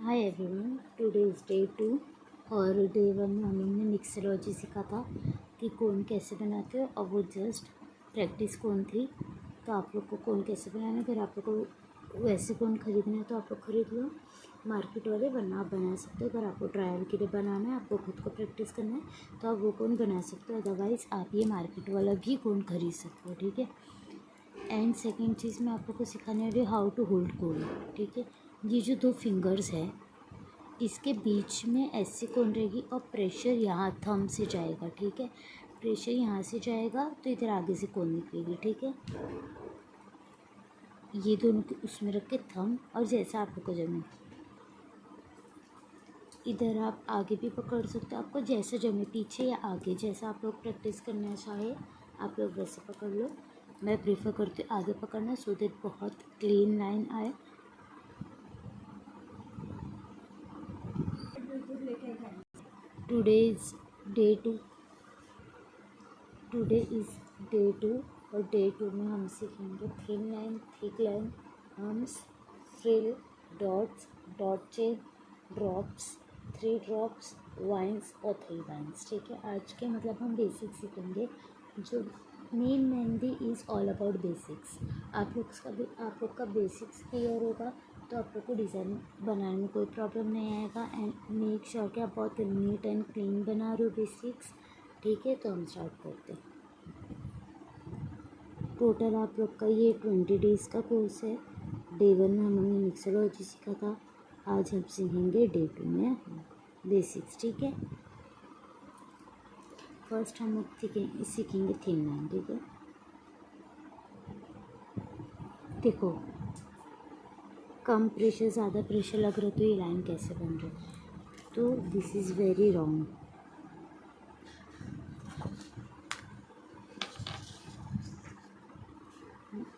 Hi everyone, today is day 2 और day 1 में हमने मिक्सोलॉजी सीखा था कि कोन कैसे बनाते हो और वो जस्ट प्रैक्टिस कोन थी। तो आप लोग को कोन कैसे बनाना है, अगर आप लोग को वैसे कोन ख़रीदना है तो आप लोग ख़रीद लो मार्केट वाले, वरना आप बना सकते हो। अगर आपको ट्रायल के लिए बनाना है, आपको खुद को प्रैक्टिस करना है तो आप वो कोन बना सकते हो, अदरवाइज़ आप ये मार्केट वाला भी कोन ख़रीद सकते हो, ठीक है। एंड सेकेंड चीज़ मैं आप लोग को सिखाने वाली हूँ हाउ टू होल्ड कोन, ठीक है। ये जो दो फिंगर्स है इसके बीच में ऐसे कोन रहेगी और प्रेशर यहाँ थंब से जाएगा, ठीक है। प्रेशर यहाँ से जाएगा तो इधर आगे से कोन निकलेगी, ठीक है। ये दोनों के उसमें रख के थंब, और जैसा आप लोग को जमे इधर आप आगे भी पकड़ सकते हो, आपको जैसा जमे पीछे या आगे, जैसा आप लोग प्रैक्टिस करना चाहे आप लोग वैसे पकड़ लो। मैं प्रेफर करती हूँ आगे पकड़ना, सो दैट बहुत क्लीन लाइन आए। टुडे इज़ डे 2 और डे 2 में हम सीखेंगे thin line, thick line, hems, frill, dots, dot chain, drops, 3 drops, vines और 3 वाइंस, ठीक है। आज के मतलब हम बेसिक्स सीखेंगे। जो mainly is all about basics. आप लोग का बेसिक्स क्लियर होगा तो आप लोग को डिज़ाइन बनाने में कोई प्रॉब्लम नहीं आएगा। एंड मेक श्योर कि आप बहुत नीट एंड क्लीन बना रहे हो बेसिक्स, ठीक है। तो हम स्टार्ट करते हैं। टोटल आप लोग का ये 20 डेज़ का कोर्स है। डे 1 में हमने मिक्सोलॉजी सीखा था, आज हम सीखेंगे डे 2 में बेसिक्स, ठीक है। फर्स्ट हम लोग सीखेंगे थिन लाइन, ठीक है। देखो, कम प्रेशर ज़्यादा प्रेशर लग रहा है तो ये लाइन कैसे बन रही है, तो दिस इज़ वेरी रॉन्ग।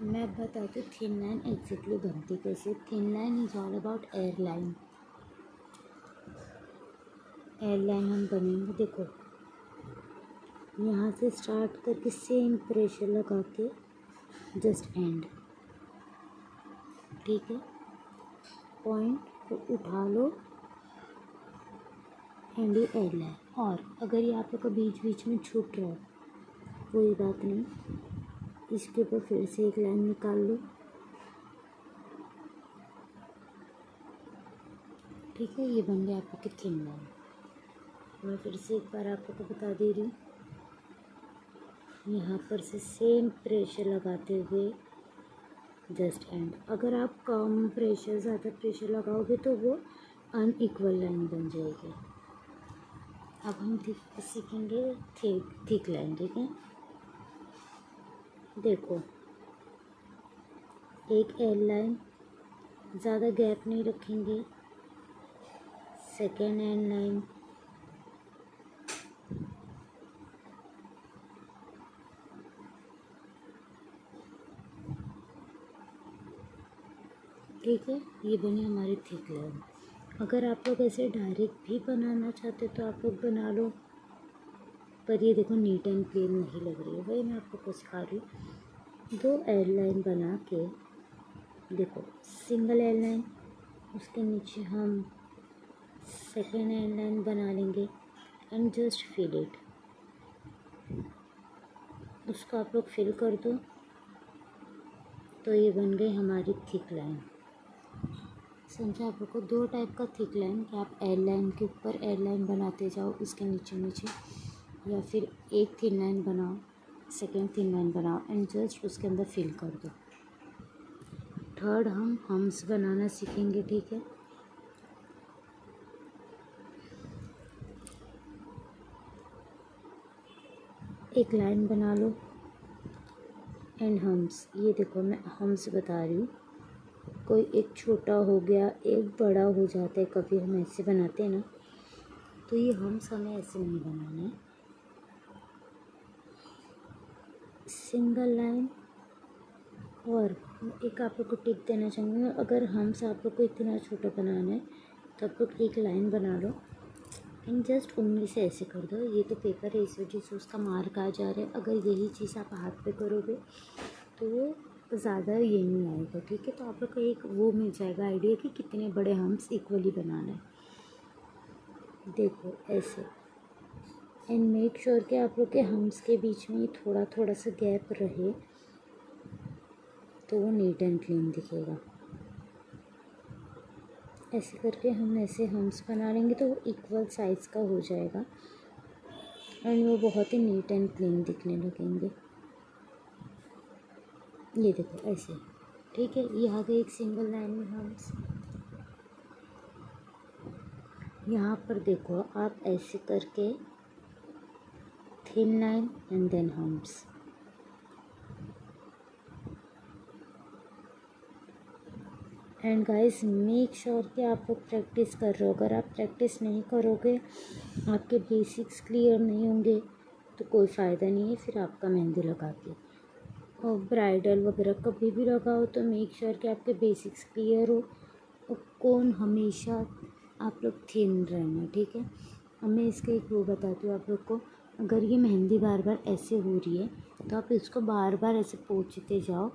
मैं बताती हूँ थिन लाइन एग्जैक्टली बनती कैसे। Thin line is all about airline. Airline हम बनेंगे, देखो यहाँ से स्टार्ट करके सेम प्रेशर लगा के जस्ट एंड, ठीक है। पॉइंट को उठा लो एंड ये एयरलाइन। और अगर ये आप लोग का बीच बीच में छूट रहा है कोई बात नहीं, इसके ऊपर फिर से एक लाइन निकाल लो, ठीक है। ये बन गया आप लोग की थिन लाइन। मैं फिर से एक बार आप लोग को बता दे रही हूँ, यहाँ पर से सेम प्रेशर लगाते हुए जस्ट एंड। अगर आप कम प्रेशर ज़्यादा प्रेशर लगाओगे तो वो अनइक्वल लाइन बन जाएगी। अब हम सीखेंगे थिक लाइन, ठीक है। देखो, एक एयर लाइन, ज़्यादा गैप नहीं रखेंगे, सेकेंड एयर लाइन, ठीक है। ये बनी हमारी थिक लाइन। अगर आप लोग ऐसे डायरेक्ट भी बनाना चाहते तो आप लोग बना लो, पर ये देखो नीट एंड क्लीन नहीं लग रही है, वही मैं आप लोग को सिखा रही हूँ। 2 एयरलाइन बना के, देखो सिंगल एयरलाइन, उसके नीचे हम सेकेंड एयरलाइन बना लेंगे एंड जस्ट फिल इट। उसको आप लोग फिल कर दो तो ये बन गई हमारी थिक लाइन। समझा आप लोग को? 2 टाइप का थिक लाइन, कि आप एयरलाइन के ऊपर एयरलाइन बनाते जाओ उसके नीचे नीचे, या फिर एक थिन लाइन बनाओ, सेकेंड थिन लाइन बनाओ एंड जस्ट उसके अंदर फिल कर दो। थर्ड हम हम्स बनाना सीखेंगे, ठीक है। एक लाइन बना लो एंड हम्स। ये देखो मैं हम्स बता रही हूँ, कोई एक छोटा हो गया एक बड़ा हो जाता है, कभी हम ऐसे बनाते हैं ना, तो ये हम्स हमें ऐसे नहीं बनाना है। Single line. और एक आप लोग को टिप देना चाहूँगी, अगर हम्स आप लोग को इतना छोटा बनाना है तो आप लोग एक लाइन बना लो एंड जस्ट उंगली से ऐसे कर दो। ये तो पेपर है इस वजह से उसका मार्क आ जा रहा है, अगर यही चीज़ आप हाथ पे करोगे तो वो ज़्यादा ये नहीं आएगा, ठीक है। तो आप लोग को एक वो मिल जाएगा आइडिया कि कितने बड़े हम्स इक्वली बनाना है। देखो ऐसे, एंड मेक श्योर कि आप लोग के हम्स के बीच में थोड़ा थोड़ा सा गैप रहे, तो वो नीट एंड क्लीन दिखेगा। ऐसे करके हम ऐसे हम्स बना लेंगे तो वो इक्वल साइज़ का हो जाएगा एंड वो बहुत ही नीट एंड क्लीन दिखने लगेंगे। ये देखो ऐसे, ठीक है। ये आ गए एक सिंगल लाइन में हम्स। यहाँ पर देखो आप ऐसे करके thin line and then hems. And guys make sure कि आप लोग प्रैक्टिस कर रहे हो। अगर आप प्रैक्टिस नहीं करोगे, आपके बेसिक्स क्लियर नहीं होंगे, तो कोई फ़ायदा नहीं है फिर आपका मेहंदी लगा के। और ब्राइडल वगैरह कभी भी लगाओ तो मेक श्योर कि आपके बेसिक्स क्लियर हो। और कोन हमेशा आप लोग थिन रहना, ठीक है। अब मैं इसका एक वो बताती हूँ आप लोग को। अगर ये मेहंदी बार बार ऐसे हो रही है तो आप इसको बार बार ऐसे पोंछते जाओ,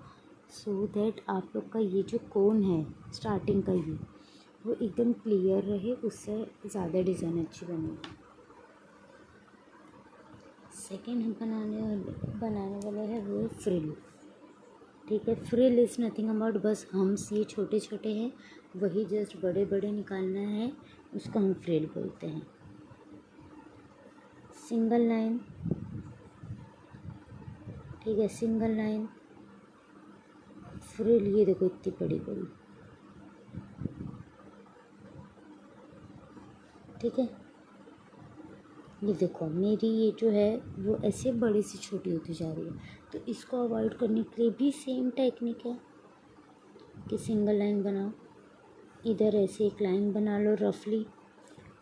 सो दैट आप लोग का ये जो कोन है स्टार्टिंग का, ये वो एकदम क्लियर रहे, उससे ज़्यादा डिज़ाइन अच्छी बनेगी। सेकेंड हम बनाने वाले हैं वो है फ्रिल, ठीक है। फ्रिल इज़ नथिंग अबाउट, बस हम्स ये छोटे छोटे हैं, वही जस्ट बड़े बड़े निकालना है, उसको हम फ्रिल बोलते हैं। सिंगल लाइन, ठीक है, सिंगल लाइन फ्रिल। ये देखो इतनी बड़ी बड़ी, ठीक है। ये देखो मेरी ये जो है वो ऐसे बड़ी सी छोटी होती जा रही है, तो इसको अवॉइड करने के लिए भी सेम टेक्निक है कि सिंगल लाइन बनाओ। इधर ऐसे एक लाइन बना लो रफली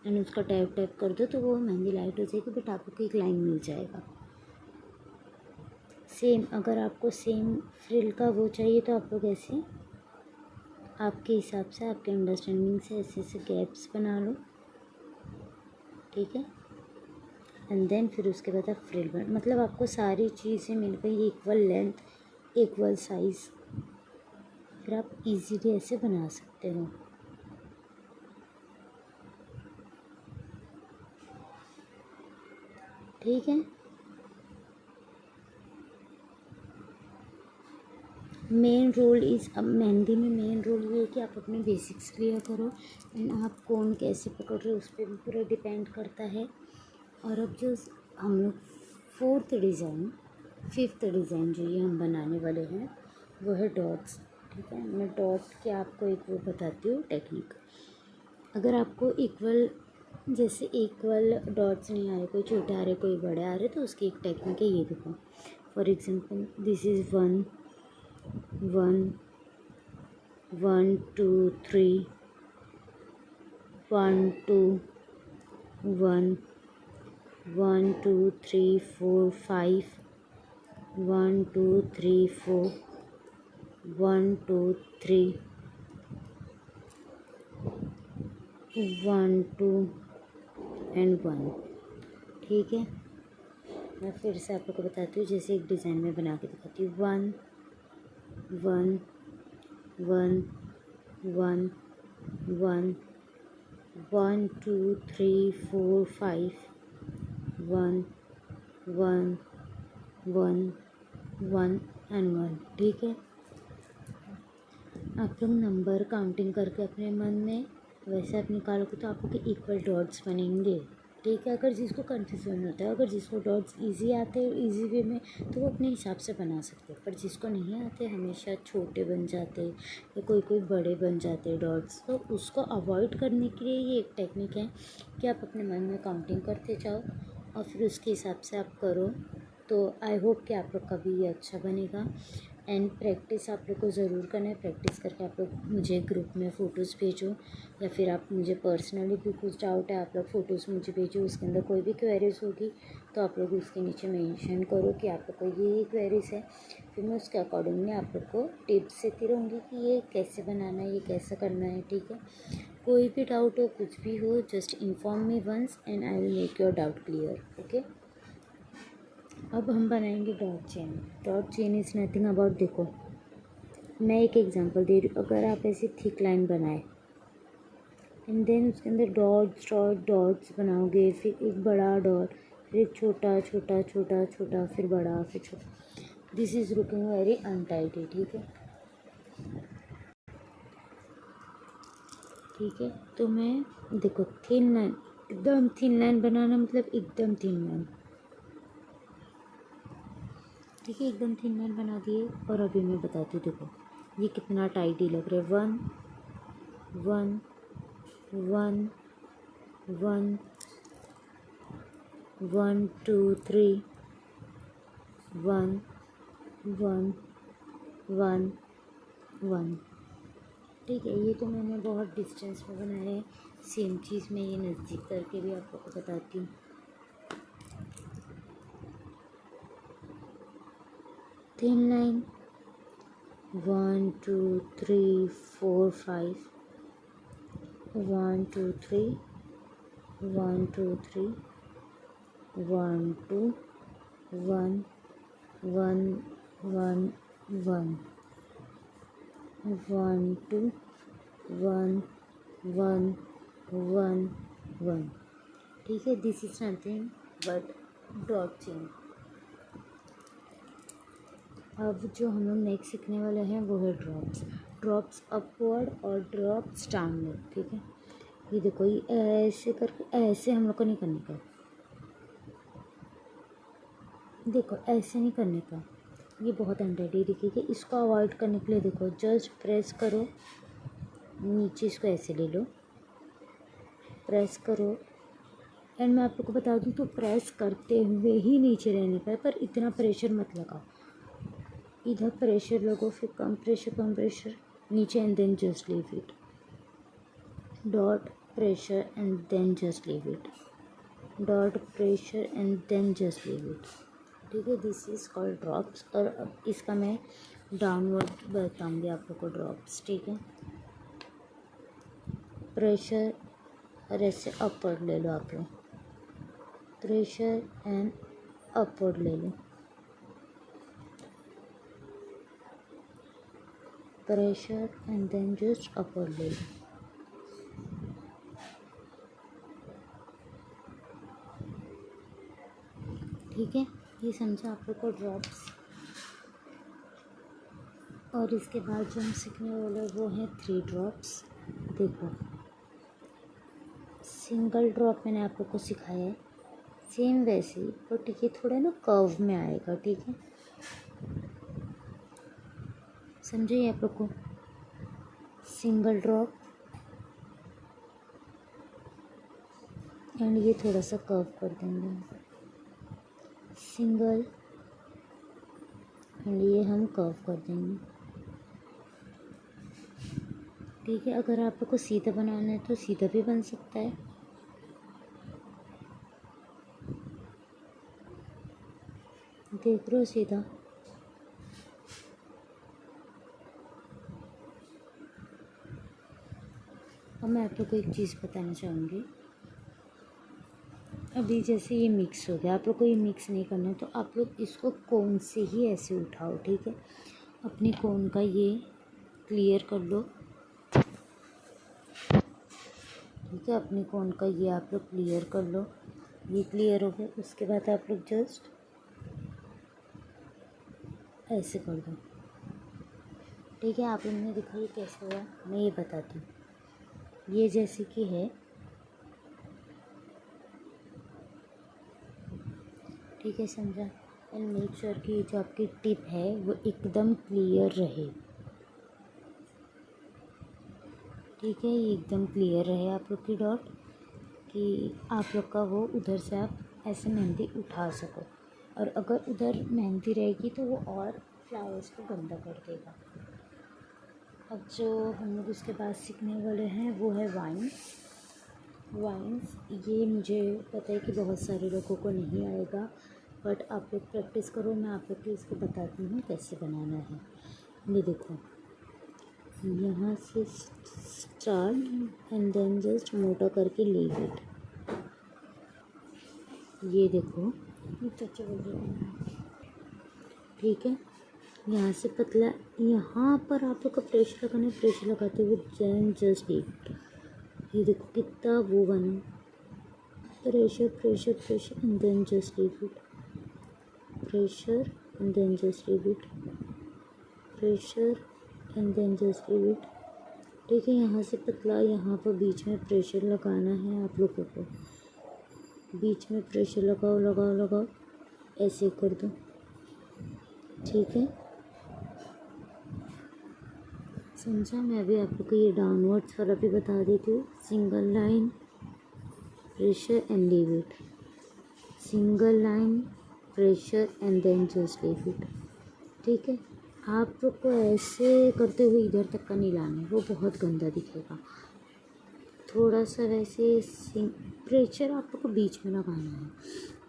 एंड उसका टैप टैप कर दो तो वो मेहंदी लाइट हो जाएगी, बट आपको एक लाइन मिल जाएगा। सेम अगर आपको सेम फ्रिल का वो चाहिए तो आप लोग ऐसे आपके हिसाब से, आपके अंडरस्टैंडिंग से ऐसे ऐसे गैप्स बना लो, ठीक है। एंड देन फिर उसके बाद आप फ्रिल बना, मतलब आपको सारी चीज़ें मिल गई, इक्वल लेंथ इक्वल साइज़, फिर आप इजीली ऐसे बना सकते हो। ठीक है। मेन रोल इज़, अब मेहंदी में मेन रोल ये है कि आप अपने बेसिक्स क्लियर करो एंड आप कौन कैसे पकड़ रहे हो उस पर भी पूरा डिपेंड करता है। और अब जो हम लोग फिफ्थ डिज़ाइन जो ये हम बनाने वाले हैं वो है डॉट्स, ठीक है। मैं डॉट के आपको एक वो बताती हूँ टेक्निक। अगर आपको जैसे इक्वल डॉट्स नहीं आ रहे, कोई छोटे आ रहे कोई बड़े आ रहे, तो उसकी एक टेक्निक है, ये देखो। For example this is 1 1 1 2 3 1 2 1 1 2 3 4 5 1 2 3 4 1 2 3 1 2 and 1, ठीक है। मैं फिर से आप लोग को बताती हूँ, जैसे एक डिज़ाइन में बना के दिखाती हूँ। 1 1 1 1 1 1 2 3 4 5 1 1 1 1 एंड 1, ठीक है। आप लोग नंबर काउंटिंग करके अपने मन में वैसे आप निकालोगे तो आपको इक्वल डॉट्स बनेंगे, ठीक है। अगर जिसको कन्फ्यूजन होता है, अगर जिसको डॉट्स इजी आते हैं इजी वे में, तो वो अपने हिसाब से बना सकते हैं, पर जिसको नहीं आते हमेशा छोटे बन जाते या कोई कोई बड़े बन जाते डॉट्स, तो उसको अवॉइड करने के लिए ये एक टेक्निक है कि आप अपने मन में काउंटिंग करते जाओ और फिर उसके हिसाब से आप करो। तो आई होप कि आप लोग का भी ये अच्छा बनेगा। एंड प्रैक्टिस आप लोग को ज़रूर करना है। प्रैक्टिस करके आप लोग मुझे ग्रुप में फ़ोटोज़ भेजो, या फिर आप मुझे पर्सनली भी कुछ डाउट है आप लोग फ़ोटोज़ मुझे भेजो। उसके अंदर कोई भी क्वेरीज़ होगी तो आप लोग उसके नीचे मेंशन करो कि आप लोग को ये क्वेरीज़ है, फिर मैं उसके अकॉर्डिंगली आप लोग को टिप्स देती रहूँगी कि ये कैसे बनाना है, ये कैसे करना है, ठीक है। कोई भी डाउट हो, कुछ भी हो, just inform me once and I will make your doubt clear, okay. अब हम बनाएंगे dot chain. Dot chain is nothing about, देखो मैं एक एग्जांपल दे रही हूँ। अगर आप ऐसी थिक लाइन बनाए एंड देन उसके अंदर डॉट्स डॉट डॉट्स बनाओगे, फिर एक बड़ा डॉट, फिर एक छोटा छोटा छोटा छोटा, फिर बड़ा, फिर छोटा, this is looking very untidy. ठीक है, ठीक है। तो मैं देखो थिन लाइन, एकदम थिन लाइन बनाना मतलब एकदम थिन लाइन। ठीक है, एकदम थिन लाइन बना दिए। और अभी मैं बताती हूँ, देखो ये कितना टाइडी लग रहा है। 1 1 1 1 1 2 3 1 1 1 1। ठीक है, ये तो मैंने बहुत डिस्टेंस में बनाया है। सेम चीज़ मैं ये नज़दीक करके भी आप लोग को बताती हूँ। Thin line 1 2 3 4 5 1 2 3 1 2 3 1 2 1 1 1 1 1 2 1 1 1 1। ठीक है, this is nothing but dot chain. अब जो हम लोग नेक्स्ट सीखने वाले हैं वो है ड्रॉप्स। ड्रॉप्स अपवर्ड और ड्रॉप्स डाउनवर्ड। ठीक है, ये देखो ये ऐसे करके, ऐसे हम लोग को नहीं करने का। देखो ऐसे नहीं करने का, ये बहुत अनरेडी दिखेगी। इसको अवॉइड करने के लिए देखो जस्ट प्रेस करो नीचे, इसको ऐसे ले लो, प्रेस करो। एंड मैं आप लोग को बता दूँ तो प्रेस करते हुए ही नीचे रहने का है, पर इतना प्रेशर मत लगाओ। इधर प्रेशर लगो, फिर कम प्रेशर नीचे, and then just leave it. Dot pressure and then just leave it, dot pressure and then just leave it. ठीक है, दिस इज़ कॉल्ड ड्रॉप्स। और अब इसका मैं डाउनवर्ड बताऊँगी आप लोग को ड्रॉप्स। ठीक है, प्रेशर और ऐसे अपवर्ड ले लो आप लोग, प्रेशर एंड अपवर्ड ले लो, pressure and then just upward ले लो। ठीक है, ये समझा आप लोग को ड्रॉप्स। और इसके बाद जो हम सीखने वाले वो हैं 3 ड्रॉप्स। देखो सिंगल ड्रॉप मैंने आप लोग को सिखाया है, सेम वैसे ही, बट ये थोड़ा ना कर्व में आएगा। ठीक है, समझिए आप लोग को। सिंगल ड्रॉप एंड ये थोड़ा सा कर्व कर देंगे, सिंगल एंड ये हम कर्व कर देंगे। ठीक है, अगर आप लोग को सीधा बनाना है तो सीधा भी बन सकता है। देख रहे हो सीधा। अब मैं आप लोग को एक चीज़ बताना चाहूँगी। अभी जैसे ये मिक्स हो गया, आप लोग को ये मिक्स नहीं करना है, तो आप लोग इसको कोन से ही ऐसे उठाओ। ठीक है, अपने कोन का ये क्लियर कर लो। ठीक है, अपने कोन का ये आप लोग क्लियर कर लो। ये क्लियर हो गया, उसके बाद आप लोग जस्ट ऐसे कर दो। ठीक है, आप लोग ने देखा ये कैसे हुआ, मैं ये बताती हूँ। ये जैसे कि है, ठीक है, समझा। एंड मेक श्योर कि जो आपकी टिप है वो एकदम क्लियर रहे। ठीक है, ये एकदम क्लियर रहे आप लोग की डॉट, कि आप लोग का वो उधर से आप ऐसे मेहंदी उठा सको। और अगर उधर मेहंदी रहेगी तो वो और फ्लावर्स को गंदा कर देगा। अब जो हम लोग उसके बाद सीखने वाले हैं वो है वाइन्स। वाइन्स ये मुझे पता है कि बहुत सारे लोगों को नहीं आएगा, बट आप लोग प्रैक्टिस करो। मैं आप लोग को इसको बताती हूँ कैसे बनाना है। ये देखो, यहाँ से स्टार्ट एंड देन जस्ट मोटा करके लीव इट। ये देखो, ठीक है, यहाँ से पतला, यहाँ पर आप लोग का प्रेशर लगाना है। प्रेशर लगाते हुए देन जस्ट इट, ये देखो कितना वो बना, pressure pressure pressure and then just leave it, pressure and then just leave it, pressure and then just leave it. ठीक है, यहाँ से पतला, यहाँ पर बीच में प्रेशर लगाना है आप लोगों को, बीच में प्रेशर लगाओ लगाओ लगाओ, ऐसे कर दो। ठीक है, समझा। मैं अभी आप लोग को ये डाउनवर्ड्स वाला भी बता देती हूँ। Single line pressure and leave it, single line pressure and then just leave it. ठीक है, आप लोग को ऐसे करते हुए इधर तक का नहीं लाना है, वो बहुत गंदा दिखेगा। थोड़ा सा वैसे प्रेशर आप लोग को बीच में लगाना है,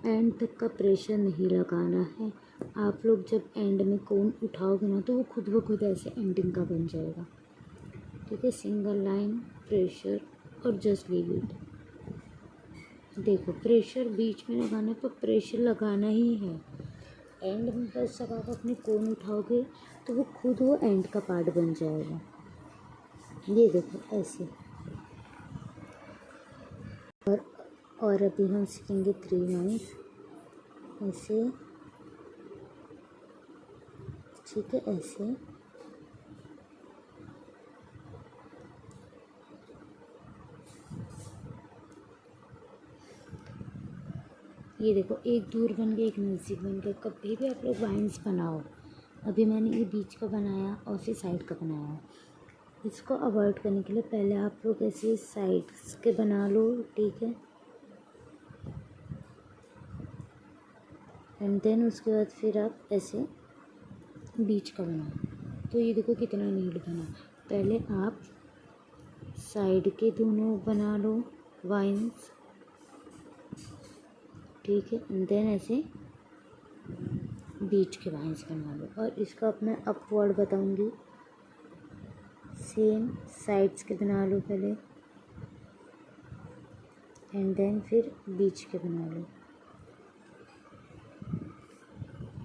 एंड तक का प्रेशर नहीं लगाना है। आप लोग जब एंड में कोन उठाओगे ना तो वो खुद ब खुद ऐसे एंडिंग का बन जाएगा। ठीक है, सिंगल लाइन प्रेशर और जस्ट लीव इट। देखो प्रेशर बीच में लगाना है, तो प्रेशर लगाना ही है। एंड में बस जब आप अपने कोन उठाओगे तो वो खुद वो एंड का पार्ट बन जाएगा। ये देखो ऐसे। और अभी हम सीखेंगे 3 लाइन्स ऐसे। ठीक है, ऐसे। ये देखो, एक दूर बन गया, एक नज़दीक बन गया। कभी भी आप लोग लाइन्स बनाओ, अभी मैंने ये बीच का बनाया और फिर साइड का बनाया। इसको अवॉइड करने के लिए पहले आप लोग ऐसे साइड्स के बना लो। ठीक है, एंड देन उसके बाद फिर आप ऐसे बीच का बनाओ। तो ये देखो कितना नीट बना। पहले आप साइड के दोनों बना लो वाइन्स। ठीक है, एंड देन ऐसे बीच के वाइन्स बना लो। और इसका अब मैं अपवर्ड बताऊंगी। सेम साइड्स के बना लो पहले, एंड देन फिर बीच के बना लो।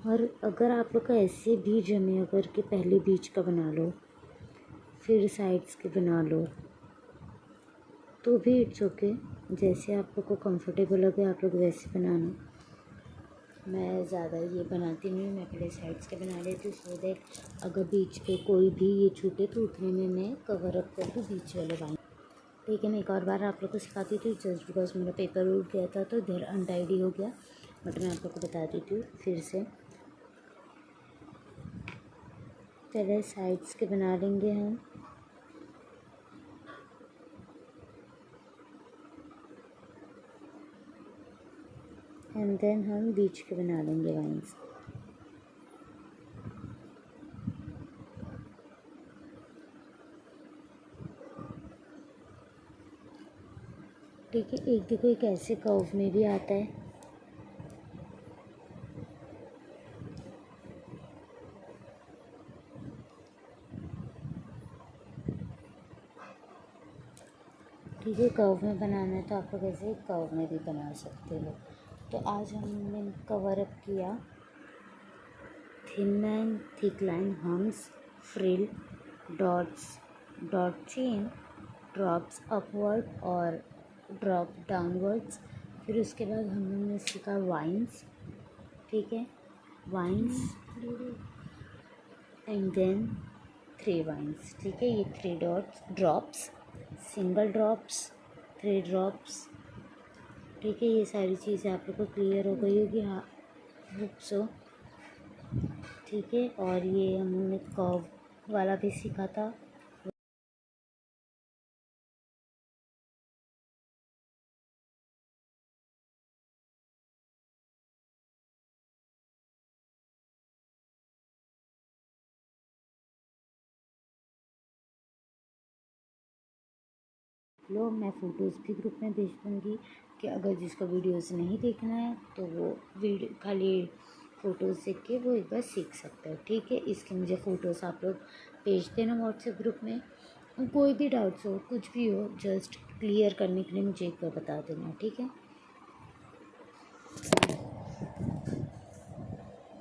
और अगर आप लोग का ऐसे भी जमे, अगर के पहले बीच का बना लो फिर साइड्स के बना लो तो भी इट्स ओके। जैसे आप लोग को कंफर्टेबल लगे आप लोग वैसे बनाना। मैं ज़्यादा ये बनाती नहीं हूँ, मैं पहले साइड्स के बना लेती हूँ, सो दैट अगर बीच पे कोई भी ये छूटे तो उतने में मैं कवर अप कर दूँ बीच वाले वाइन। ठीक है, मैं एक और बार आप लोग को सिखाती थी, जस्ट बिकॉज मेरा पेपर उठ गया था तो इधर अनटाइडी हो गया, बट मैं आप लोग को बता देती हूँ फिर से। पहले साइड्स के बना लेंगे हम, एंड देन हम बीच के बना लेंगे लाइन्स। ठीक है, एक देखो एक ऐसे कर्व में भी आता है। ठीक है, कर्व में बनाना है तो आप लोग ऐसे कर्व में भी बना सकते हो। तो आज हमने कवर अप किया thin line, thick line, hems, frill, dots, dot chain, drops upward और ड्रॉप डाउनवर्ड्स। फिर उसके बाद हमने सीखा वाइन्स। ठीक है, वाइन्स एंड देन 3 वाइन्स। ठीक है, ये 3 dots drops, single drops, 3 drops. ठीक है, ये सारी चीज़ें आप लोग को क्लियर हो गई होगी। हाँ, होप सो। ठीक है, और ये हमने कर्व वाला भी सीखा था। लो, मैं फ़ोटोज़ भी ग्रुप में भेज दूँगी कि अगर जिसको वीडियोज़ नहीं देखना है तो वो वीडियो खाली फ़ोटोज़ देख के वो एक बार सीख सकता है। ठीक है, इसके मुझे फ़ोटोज़ आप लोग भेज देना व्हाट्सएप ग्रुप में। कोई भी डाउट्स हो, कुछ भी हो, जस्ट क्लियर करने के लिए मुझे एक बार बता देना। ठीक है।